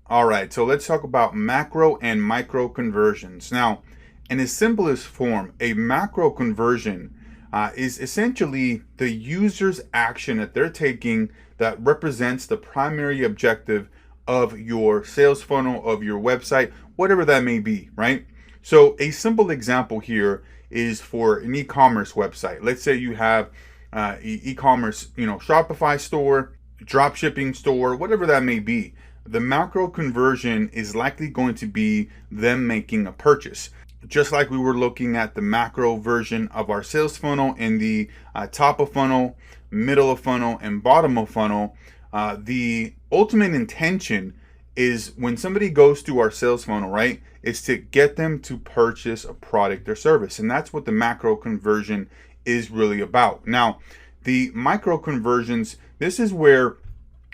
All right, so let's talk about macro and micro conversions. Now, in its simplest form, a macro conversion is essentially the user's action that they're taking that represents the primary objective of your sales funnel, of your website, whatever that may be, right? So a simple example here is for an e-commerce website. Let's say you have e-commerce, Shopify store, drop shipping store, whatever that may be. The macro conversion is likely going to be them making a purchase. Just like we were looking at the macro version of our sales funnel in the top of funnel, middle of funnel, and bottom of funnel, the ultimate intention is when somebody goes through our sales funnel, right, is to get them to purchase a product or service. And that's what the macro conversion is really about. Now, the micro conversions, this is where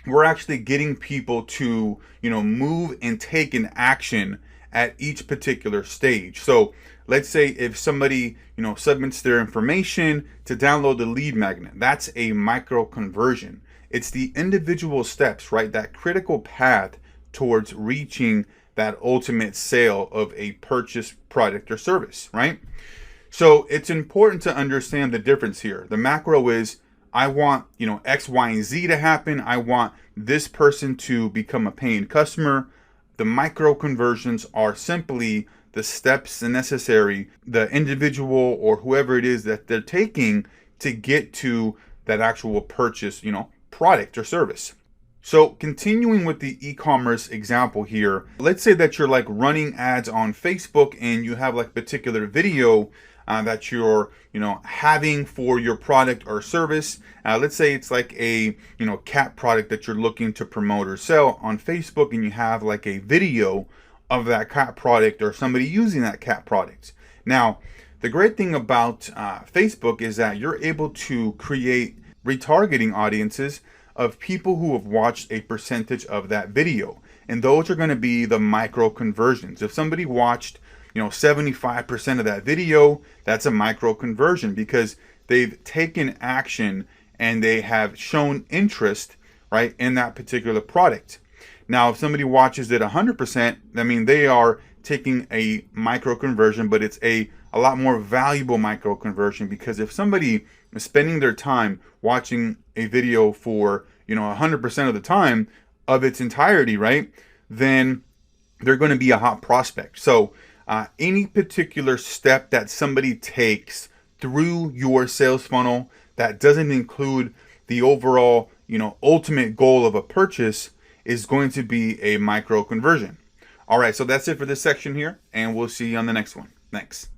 we're actually getting people to, move and take an action at each particular stage. So let's say if somebody, submits their information to download the lead magnet, that's a micro conversion. It's the individual steps, right? That critical path towards reaching that ultimate sale of a purchased product or service, right? So it's important to understand the difference here. The macro is, I want, X, Y, and Z to happen. I want this person to become a paying customer. The micro conversions are simply the steps necessary, the individual or whoever it is that they're taking to get to that actual purchase, product or service. So continuing with the e-commerce example here, let's say that you're like running ads on Facebook and you have like a particular video that you're having for your product or service. Let's say it's like a cat product that you're looking to promote or sell on Facebook, and you have like a video of that cat product or somebody using that cat product. Now, the great thing about Facebook is that you're able to create retargeting audiences of people who have watched a percentage of that video, and those are going to be the micro conversions. If somebody watched 75% of that video, that's a micro conversion because they've taken action and they have shown interest, right, in that particular product. Now, if somebody watches it 100%, I mean, they are taking a micro conversion, but it's a lot more valuable micro conversion, because if somebody is spending their time watching a video for 100% of the time of its entirety, right, then they're going to be a hot prospect. So any particular step that somebody takes through your sales funnel that doesn't include the overall, ultimate goal of a purchase is going to be a micro conversion. All right, so that's it for this section here, and we'll see you on the next one. Thanks.